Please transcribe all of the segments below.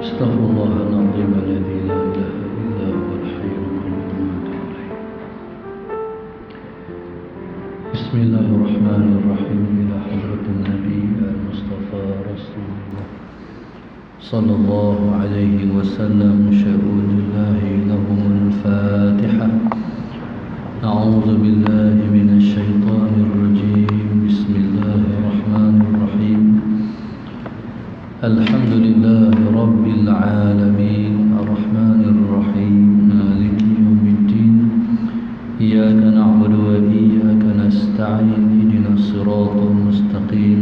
استغفر الله العظيم الذي لا إله إلا هو الحي القيوم وأتوب إليه. بسم الله الرحمن الرحيم. إلى حضرة النبي المصطفى رسول الله صلى الله عليه وسلم. شهود الله لهم الفاتحة. أعوذ بالله من الشيطان الرجيم. بسم الله الرحمن الرحيم. الحمد لله رب العالمين الرحمن الرحيم مالك يوم الدين. إياك نعبد وإياك نستعين. اهدنا الصراط المستقيم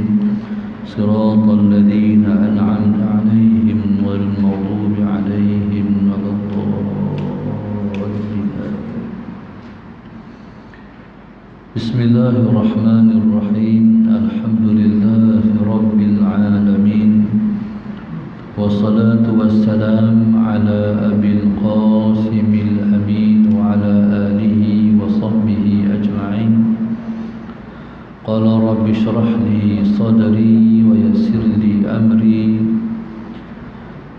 صراط الذين أنعمت عليهم غير المغضوب عليهم ولا الضالين. بسم الله الرحمن الرحيم. الحمد لله رب العالمين والصلاة والسلام على أبي القاسم الأمين وعلى آله وصحبه أجمعين. قال رب اشرح لي صدري ويسر لي أمري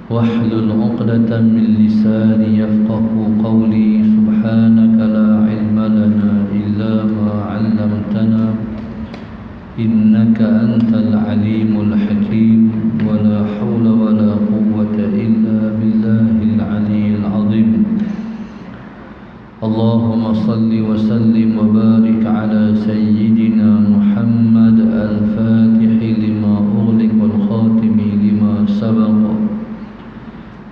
واحلل عقدة من لساني يفقه قولي. سبحانك لا علم لنا إلا ما علمتنا إنك أنت العليم الحكيم. ولا حول ولا قوة إلا بالله العلي العظيم. اللهم صل وسلم وبارك على سيدنا محمد الفاتح لما أغلق والخاتم لما سبق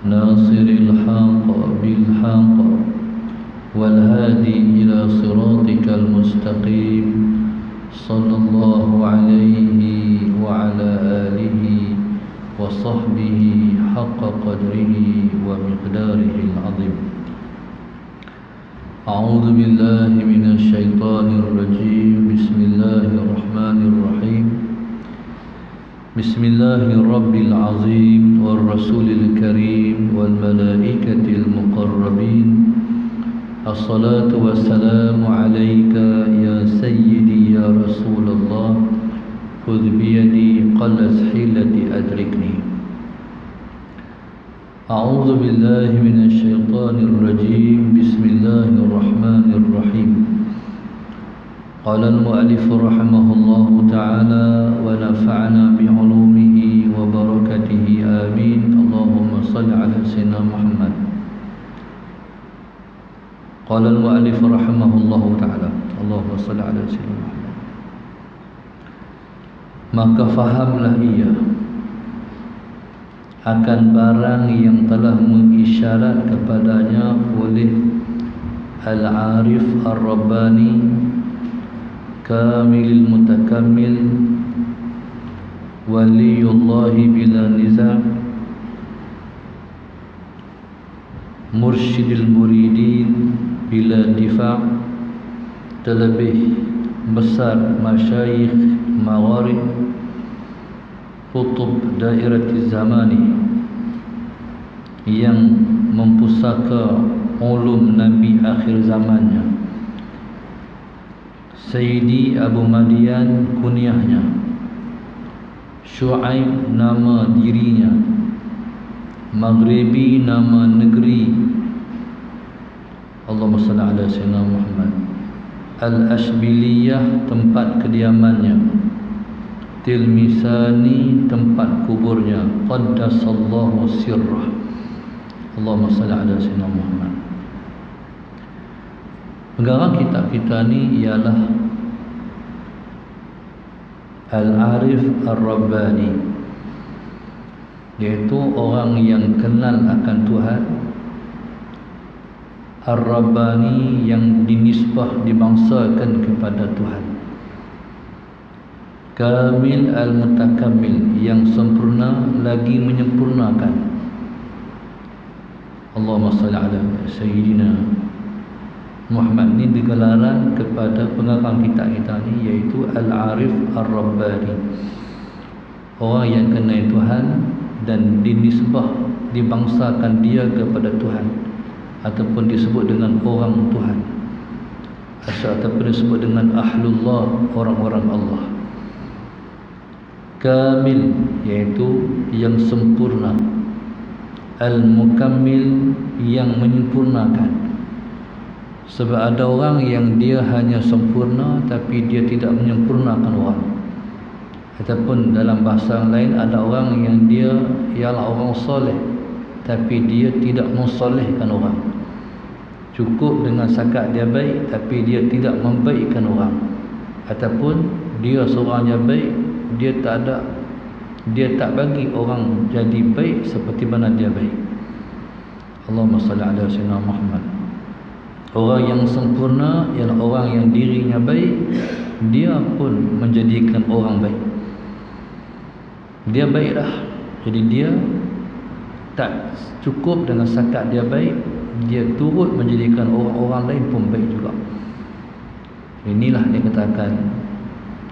ناصر الحق بالحق والهادي إلى صراطك المستقيم صلى الله عليه وعلى آله وصحبه حق قدره ومقداره العظيم. أعوذ بالله من الشيطان الرجيم. بسم الله الرحمن الرحيم. بسم الله الرب العظيم والرسول الكريم والملائكة المقربين. الصلاة والسلام عليك يا سيدي يا رسول الله. خذ بيدي قلت حيلتي أدركني. أعوذ بالله من الشيطان الرجيم. بسم الله الرحمن الرحيم. قال المؤلف رحمه الله تعالى ونفعنا بعلومه وبركته آمين. اللهم صل على سيدنا محمد. قال المؤلف رحمه الله تعالى اللهم صل على سيدنا محمد. Maka fahamlah ia akan barang yang telah mengisyarat kepadanya oleh Al-Arif Ar-Rabbani Kamilil Mutakammil Waliyullahi bila niza' Mursyidil Muridin bila difa'. Terlebih besar masyayikh magharib kutub dairati zamani yang mempusaka ulum Nabi akhir zamannya. Sayyidi Abu Madian kunyahnya, Syuaib nama dirinya, Maghribi nama negeri. Allahumma salli ala sayyidina Muhammad. Al-Ashbiliyah tempat kediamannya, Tilmisani tempat kuburnya. Qaddasallahu sirrah. Allahumma salli ala sayyidina Muhammad. Pengarang kitab kita ni ialah Al-Arif Ar-Rabbani, iaitu orang yang kenal akan Tuhan. Ar-Rabbani yang dinisbah dibangsakan kepada Tuhan. Kamil Al-Mutakammil yang sempurna lagi menyempurnakan. Allahumma salli ala Sayyidina Muhammad. Ini digelaran kepada pengarang kitab kita ni, iaitu Al-Arif Ar-Rabbani, orang yang kenal Tuhan dan dinisbah dibangsakan dia kepada Tuhan, ataupun disebut dengan orang Tuhan, ataupun disebut dengan Ahlullah, orang-orang Allah. Kamil iaitu yang sempurna, al-mukammil, yang menyempurnakan. Sebab ada orang yang dia hanya sempurna tapi dia tidak menyempurnakan orang. Ataupun dalam bahasa lain, ada orang yang dia ialah orang soleh tapi dia tidak mensolehkan orang. Cukup dengan sakat dia baik tapi dia tidak membaikkan orang. Ataupun dia seorang yang baik, dia tak bagi orang jadi baik seperti mana dia baik. Allahumma salli ala sayyidina Muhammad. Orang yang sempurna ialah orang yang dirinya baik, dia pun menjadikan orang baik. Dia baiklah, jadi dia tak cukup dengan sakat dia baik, dia turut menjadikan orang-orang lain pun baik juga. Inilah dia katakan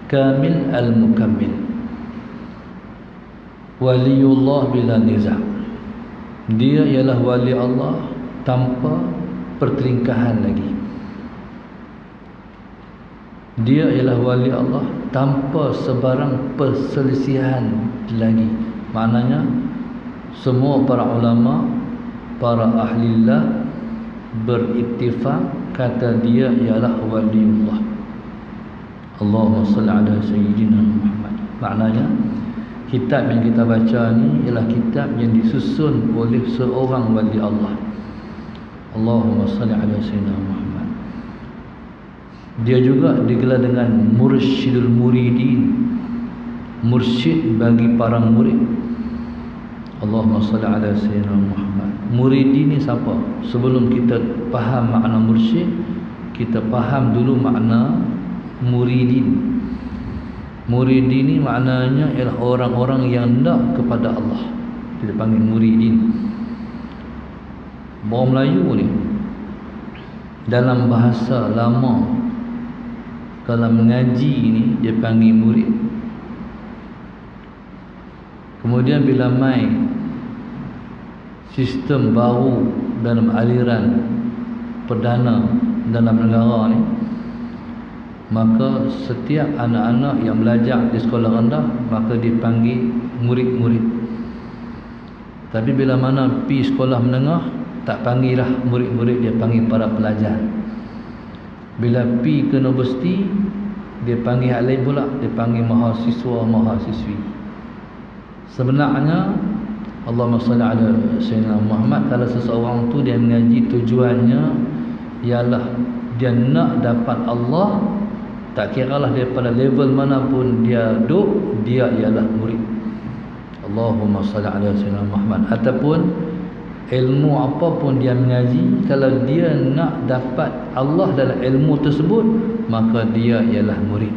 kamil al-mukammil, waliullah bila niza'. Dia ialah wali Allah tanpa pertelingkahan lagi. Dia ialah wali Allah tanpa sebarang perselisihan lagi. Maknanya semua para ulama, para ahlillah beriktifak kata dia ialah waliullah. Allahumma salli ala sayyidina Muhammad. Maknanya kitab yang kita baca ni ialah kitab yang disusun oleh seorang wali Allah. Allahumma salli ala sayyidina Muhammad. Dia juga digelar dengan mursyidul muridin, mursyid bagi para murid. Allahumma salli ala sayyidina Muhammad. Muridin ni siapa? Sebelum kita faham makna mursyid, kita faham dulu makna muridin. Muridin ni maknanya ialah orang-orang yang nak kepada Allah. Kita panggil muridin. Orang Melayu ni dalam bahasa lama, kalau mengaji ni dia panggil murid. Kemudian bila mai sistem baru dalam aliran perdana dalam negara ni, maka setiap anak-anak yang belajar di sekolah rendah maka dipanggil murid-murid. Tapi bila mana pi sekolah menengah, tak panggil lah murid-murid, dia panggil para pelajar. Bila pi ke universiti, dia panggil hal lain pula, dia panggil mahasiswa, mahasiswi. Sebenarnya Allahumma salli ala sayyidina Muhammad, kalau seseorang tu dia mengaji tujuannya ialah dia nak dapat Allah, tak kiralah daripada level manapun dia duduk, dia ialah murid. Allahumma salli ala sayyidina Muhammad. Ataupun ilmu apapun dia mengaji, kalau dia nak dapat Allah dalam ilmu tersebut, maka dia ialah murid.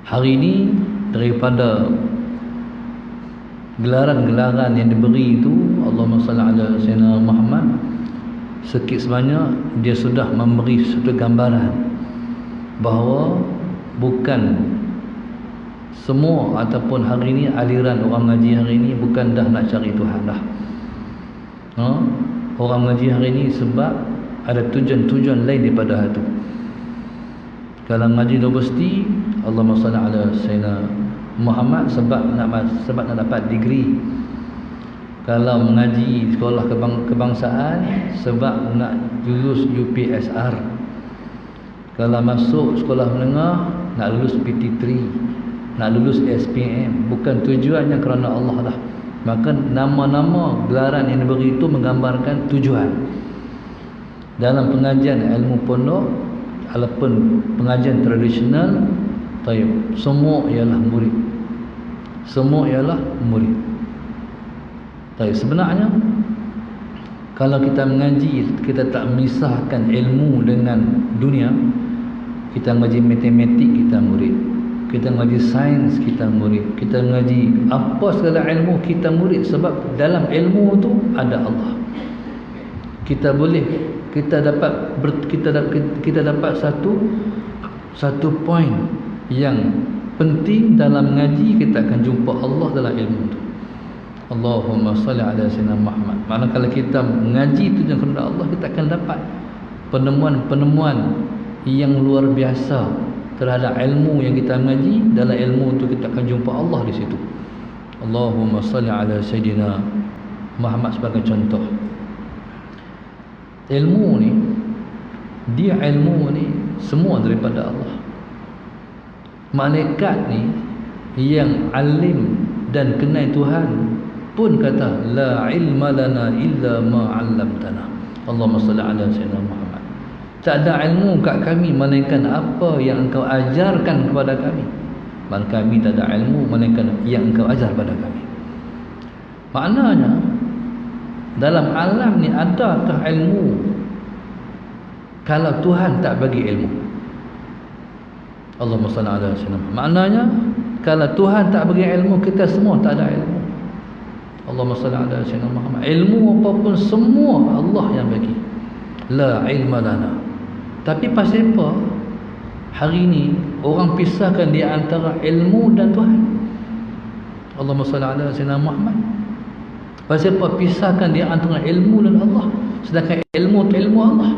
Hari ini daripada gelaran-gelaran yang diberi itu, Allahumma salli ala sayyidina Muhammad, sikit sebanyak dia sudah memberi satu gambaran bahawa bukan semua ataupun hari ini aliran orang mengaji hari ini bukan dah nak cari Tuhan dah. Orang mengaji hari ini sebab ada tujuan-tujuan lain daripada itu. Kalau mengaji universiti, Allahumma salli ala sayyidina Muhammad, sebab nak dapat degree. Kalau mengaji sekolah kebangsaan, sebab nak lulus UPSR. Kalau masuk sekolah menengah, nak lulus PT3, nak lulus SPM. Bukan tujuannya kerana Allah dah. Maka nama-nama gelaran yang diberi itu menggambarkan tujuan. Dalam pengajian ilmu pondok ataupun pengajian tradisional, semua ialah murid. Semua ialah murid. Sebenarnya kalau kita mengaji, kita tak memisahkan ilmu dengan dunia. Kita mengaji matematik, kita murid. Kita mengaji sains, kita murid. Kita mengaji apa segala ilmu, kita murid. Sebab dalam ilmu tu ada Allah. Kita dapat satu poin yang penting dalam mengaji, kita akan jumpa Allah dalam ilmu tu. Allahumma salli ala sayyidina Muhammad. Maksudnya kalau kita mengaji tu dengan kehendak Allah, kita akan dapat penemuan-penemuan yang luar biasa terhadap ilmu yang kita mengaji. Dalam ilmu tu kita akan jumpa Allah di situ. Allahumma salli ala sayyidina Muhammad sebagai contoh. Ilmu ni, ilmu ni semua daripada Allah. Malaikat ni yang alim dan kenal Tuhan pun kata la ilma lana illa ma 'allamtana. Allahumma salli ala sayyidina Muhammad. Tak ada ilmu kat kami melainkan apa yang engkau ajarkan kepada kami. Maka kami tak ada ilmu melainkan yang engkau ajar pada kami. Maknanya dalam alam ni adakah ilmu kalau Tuhan tak bagi ilmu? Allahumma salli ala sayyidina Muhammad. Maknanya kalau Tuhan tak bagi ilmu, kita semua tak ada ilmu. Allahumma salli ala sayyidina Muhammad. Ilmu apapun semua Allah yang bagi. La ilma lana. Tapi pasal apa hari ni orang pisahkan di antara ilmu dan Tuhan? Allahumma salli ala sayyidina Muhammad. Pasal apa pisahkan di antara ilmu dan Allah, sedangkan ilmu itu ilmu Allah?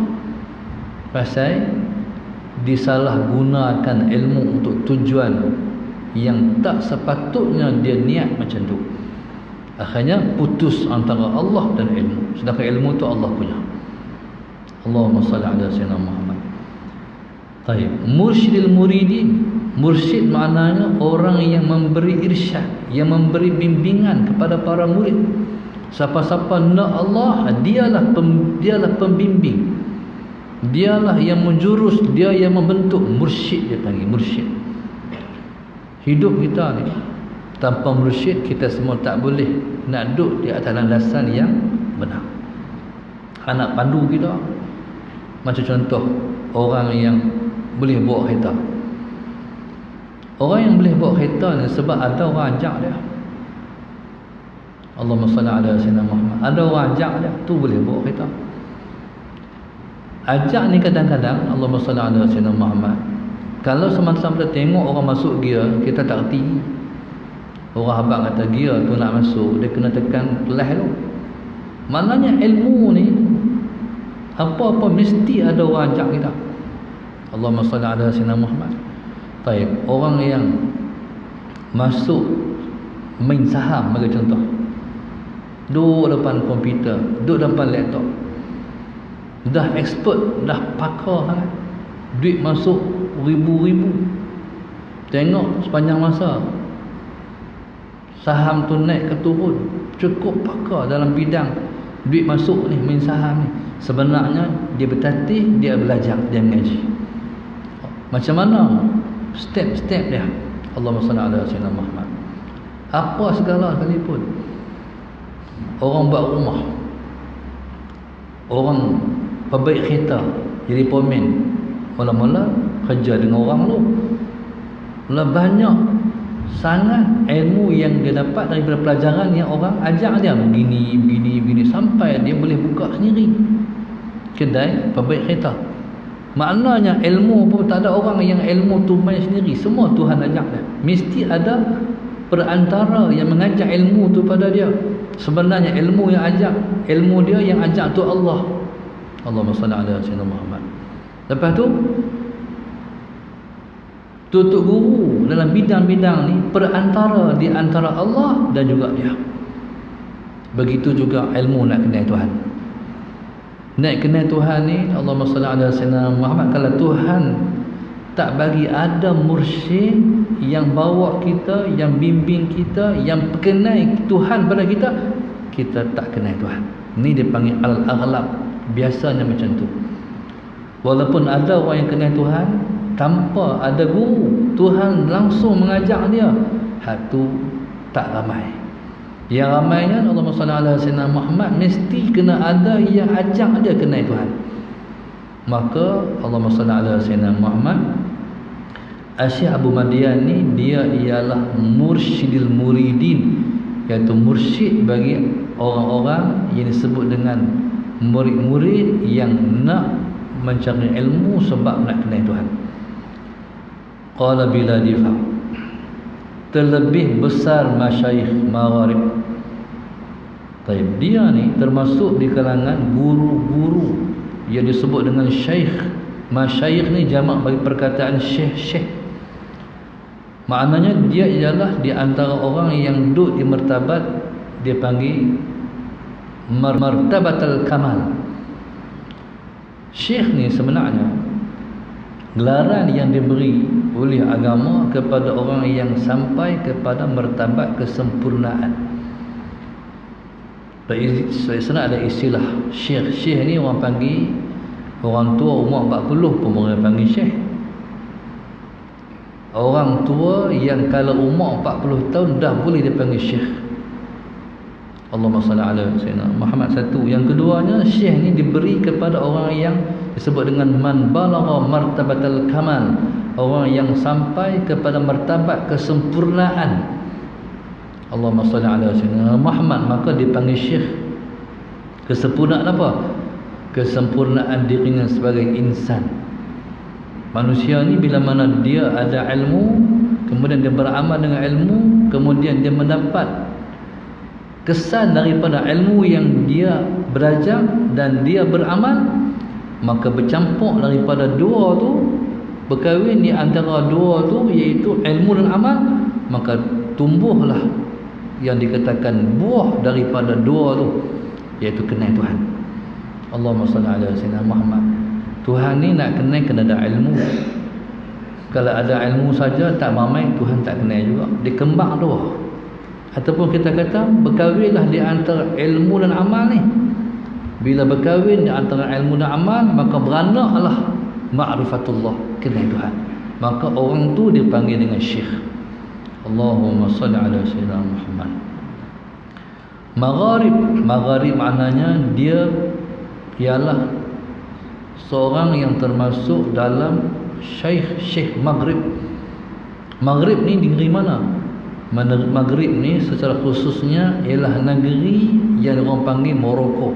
Pasal disalahgunakan ilmu untuk tujuan yang tak sepatutnya dia niat macam tu. Akhirnya putus antara Allah dan ilmu, sedangkan ilmu itu Allah punya. Allahumma salli ala sayyidina Muhammad. Baik, mursyidil muridin. Mursyid maknanya orang yang memberi irsyad, yang memberi bimbingan kepada para murid. Siapa-siapa nak Allah, dialah pembimbing, dialah yang menjurus, dia yang membentuk. Mursyid dia panggil, mursyid. Hidup kita ni tanpa mursyid, kita semua tak boleh nak duduk di atas landasan yang benar. Anak pandu kita, macam contoh orang yang boleh bawa kereta. Orang yang boleh bawa kereta ni sebab ada orang ajak dia. Allahumma salli ala sayyidina Muhammad. Ada orang ajak dia, tu boleh bawa kereta. Ajak ni kadang-kadang Allahumma salli ala sayyidina Muhammad, kalau semasa-masa tengok orang masuk gear, kita tak reti. Orang habaq kata gear tu nak masuk, dia kena tekan kelas tu. Maknanya ilmu ni apa-apa mesti ada orang ajak kita. Allahumma salli ala sayyidina Muhammad. Baik, orang yang masuk main saham bagi contoh, duduk depan komputer, duduk depan laptop, dah expert, dah pakar sangat, duit masuk ribu-ribu, tengok sepanjang masa saham tu naik ke turun, cukup pakar dalam bidang duit masuk ni, main saham ni. Sebenarnya dia bertatih, dia belajar, dia mengaji. Macam mana step-step dia? Allahumma salli ala sayyidina Muhammad. Apa segala sekalipun, orang buat rumah, orang perbaik kereta, jadi pomen, mula-mula kerja dengan orang tu. Mula banyak sangat ilmu yang dia dapat daripada pelajaran yang orang ajar dia, begini sampai dia boleh buka sendiri kedai perbaik kereta. Maknanya ilmu pun tak ada orang yang ilmu tu main sendiri, semua Tuhan ajak dia. Mesti ada perantara yang mengajar ilmu tu pada dia. Sebenarnya ilmu yang ajak, ilmu dia yang ajak tu Allah. Allahumma salli ala sayyidina Muhammad. Lepas tu tutup guru dalam bidang-bidang ni, perantara di antara Allah dan juga dia. Begitu juga ilmu nak kenal Tuhan. Nak kenal Tuhan ni, Allahumma salli ala sayyidina Muhammad. Kalau Tuhan tak bagi ada mursyid yang bawa kita, yang bimbing kita, yang perkenal Tuhan pada kita, kita tak kenal Tuhan. Ni dipanggil al-aghlab. Biasanya macam tu. Walaupun ada orang yang kenal Tuhan tanpa ada guru, Tuhan langsung mengajak dia, tu tak ramai. Yang ramainya Allahumma salli ala sayyidina Muhammad, mesti kena ada yang ajak dia kenal Tuhan. Maka Allahumma salli ala sayyidina Muhammad, Syekh Abu Madian ni dia ialah mursyidil muridin, iaitu mursyid bagi orang-orang yang disebut dengan murid-murid yang nak mencari ilmu sebab nak kenal Tuhan. Qala bila difa, terlebih besar masyayikh magharib. Taib, dia ni termasuk di kalangan guru-guru yang disebut dengan syekh. Masyayikh ni jamak bagi perkataan syekh-syekh. Maknanya dia ialah di antara orang yang duduk di martabat, dia panggil martabatul kamal. Syekh ni sebenarnya gelaran yang diberi oleh agama kepada orang yang sampai kepada martabat kesempurnaan. Sebenarnya ada istilah syekh. Syekh ni orang panggil orang tua umur 40 pun orang panggil syekh. Orang tua yang kalau umur 40 tahun dah boleh dipanggil syekh. Allahumma salli ala sayyidina Muhammad. Satu. Yang keduanya, syekh ni diberi kepada orang yang disebut dengan man balagha martabatal kamal, orang yang sampai kepada martabat kesempurnaan. Allahumma salli ala sayyidina Muhammad, maka dipanggil syekh. Kesempurnaan apa? Kesempurnaan dirinya sebagai insan. Manusia ni bila mana dia ada ilmu, kemudian dia beramal dengan ilmu, kemudian dia mendapat kesan daripada ilmu yang dia belajar dan dia beramal, maka bercampur daripada dua tu, berkahwin di antara dua tu, iaitu ilmu dan amal, maka tumbuhlah yang dikatakan buah daripada dua tu, iaitu kenal Tuhan. Allahumma salli ala sayyidina Muhammad. Tuhan ni nak kenal kena ada ilmu. Kalau ada ilmu saja tak ramai, Tuhan tak kenal juga. Dia kembang dua. Ataupun kita kata berkahwinlah di antara ilmu dan amal ni. Bila berkahwin di antara ilmu dan amal, maka beranaklah ma'rifatullah, kenal Tuhan. Maka orang tu dipanggil dengan syekh. Allahumma salli ala sayyidina Muhammad. Magharib maknanya dia ialah seorang yang termasuk dalam syekh Maghrib. Maghrib ni di negeri mana? Maghrib ni secara khususnya ialah negeri yang orang panggil Morocco.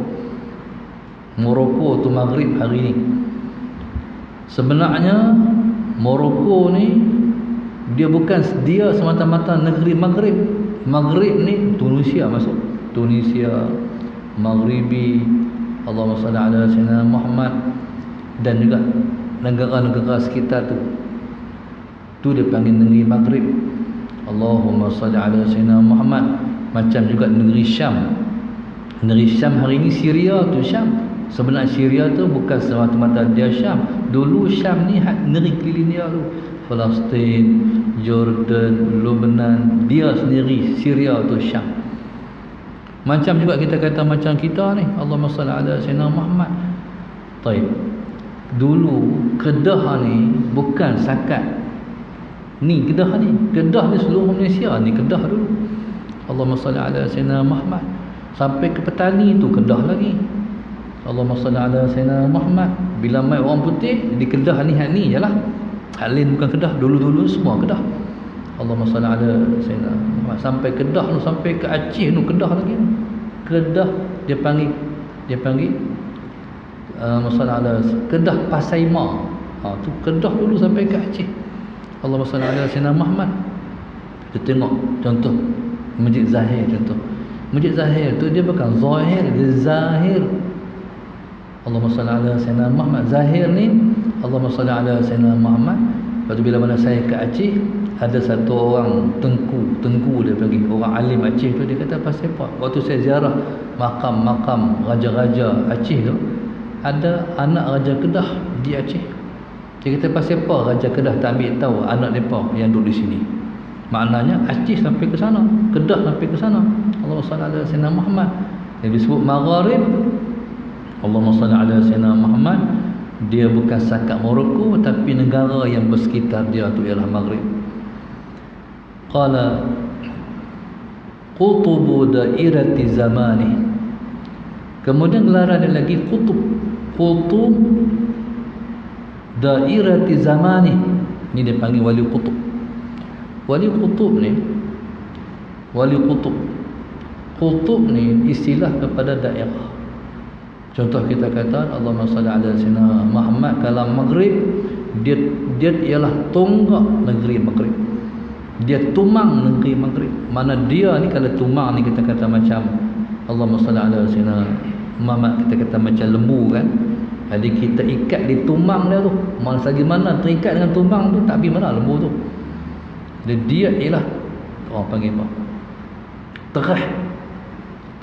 Morocco tu Maghrib hari ni. Sebenarnya Morocco ni dia bukan dia semata-mata negeri Maghrib. Maghrib ni Tunisia masuk. Tunisia, Maghribi, Allahumma salli ala sayyidina Muhammad, dan juga negara-negara sekitar tu. Tu dia panggil negeri Maghrib. Allahumma salli ala sayyidina Muhammad. Macam juga negeri Syam. Negeri Syam hari ini Syria tu Syam. Sebenarnya Syria tu bukan semata-mata dia Syam. Dulu Syam ni negeri keliling dia tu. Palestin, Jordan, Lebanon, dia sendiri Syria tu Syam. Macam juga kita kata macam kita ni, Allahumma salli ala sayyidina Muhammad. Baik. Dulu Kedah ni bukan sakat ni Kedah ni. Kedah ni seluruh Malaysia ni Kedah dulu. Allahumma salli ala sayyidina Muhammad. Sampai ke petani tu Kedah lagi. Allahumma salli ala sayyidina Muhammad. Bila mai orang putih di Kedah ni hak ni jelah. Hak lain bukan Kedah, dulu-dulu semua Kedah. Allahumma salli ala sayyidina Muhammad. Sampai Kedah tu, sampai ke Aceh tu Kedah lagi. Kedah dia panggil masalah ada Kedah Pasaimah. Tu Kedah dulu sampai ke Aceh. Allahumma salli ala sayyidina Muhammad. Kita tengok contoh Masjid Zahir contoh. Masjid Zahir tu dia bukan zahir, dia zahir. Allahumma salli ala sayyidina Muhammad. Zahir ni Allahumma salli ala sayyidina Muhammad. Lepas tu bila mana saya ke Aceh, ada satu orang tengku dia panggil, orang alim Aceh tu, dia kata pasal apa? Waktu saya ziarah makam-makam raja-raja Aceh tu, ada anak Raja Kedah di Aceh. Dia kata pasal apa Raja Kedah tak ambil tahu anak mereka yang duduk di sini. Maknanya Aceh sampai ke sana, Kedah sampai ke sana. Allahumma salli ala sayyidina Muhammad. Yang disebut Magharib, Allahumma salli ala sayyidina Muhammad. Dia bukan sakat Morocco, tapi negara yang bersekitar dia tu ialah Maghrib. Qala qutubu dairati zamani. Kemudian gelaran dia lagi qutub dairati zamani. Ini dia panggil wali qutub. Wali qutub ni istilah kepada daerah. Contoh kita kata Allahumma salli ala sayyidina Muhammad, kalau Maghrib dia ialah tonggak negeri Maghrib. Dia tumang negeri Maghrib. Mana dia ni kalau tumang ni kita kata macam Allahumma salli ala sayyidina Muhammad, kita kata macam lembu kan. Jadi kita ikat di tumang dia tu. Mana terikat dengan tumang tu, tak pergi mana lembu tu. Dan dia ialah orang panggil apa?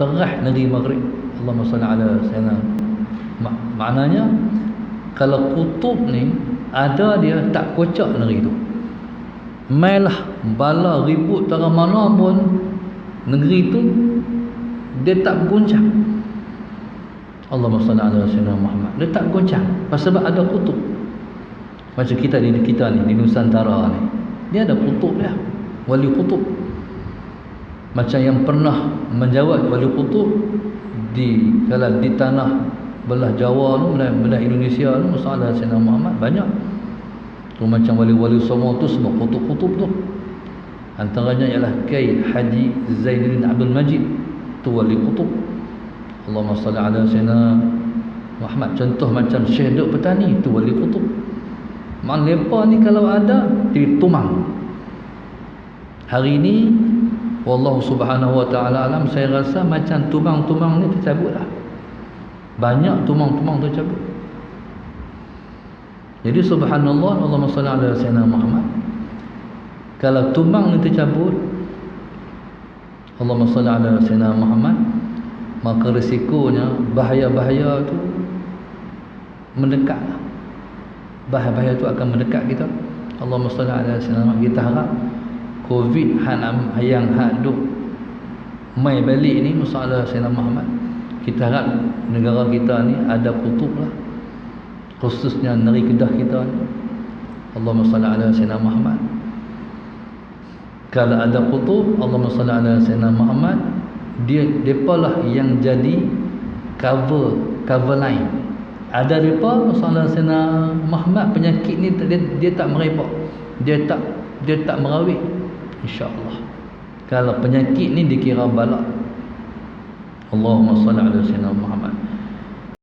terah negeri Maghrib. Allahumma salli ala sayyidina. Maknanya kalau kutub ni ada, dia tak kocak negeri tu. Mailah bala ribut tara mana pun, negeri tu dia tak bergoncang. Allahumma salli ala sayyidina Muhammad. Dia tak goncang sebab ada kutub. Macam kita ni di Nusantara ni, dia ada kutub dia, wali kutub. Macam yang pernah menjawab wali kutub kalau di tanah belah Jawa tu, belah Indonesia tu, masalah Sayyidina Muhammad banyak tu. Macam wali-wali semua tu sebab kutub-kutub tu. Antaranya ialah Kiai Haji Zainuddin Abdul Majid, tu wali kutub. Allahumma salli ala Sayyidina Muhammad. Contoh macam Syekh Duk Petani, tu wali kutub. Mak lepa ni kalau ada jadi tumang. Hari ni wallahu subhanahu wa ta'ala alam, saya rasa macam tumang-tumang ni tercabut lah. Banyak tumang-tumang tercabut. Jadi subhanallah, Allahumma salli ala sayyidina Muhammad. Kalau tumang ni tercabut, Allahumma salli ala sayyidina Muhammad, maka risikonya bahaya-bahaya tu mendekat. Bahaya-bahaya tu akan mendekat kita. Allahumma salli ala sayyidina Muhammad. Kita harap Covid yang duk mai balik ni, masalah Sayyidina Muhammad, kita harap negara kita ni ada kutub lah, khususnya negeri Kedah kita ni. Allahumma salli ala Sayyidina Muhammad. Kalau ada kutub, Allahumma salli ala Sayyidina Muhammad, depa lah yang jadi cover line. Ada depa masalah Sayyidina Muhammad, penyakit ni dia tak merepek, dia tak merawit. InsyaAllah kalau penyakit ni dikira bala. Allahumma salli ala sayyidina Muhammad.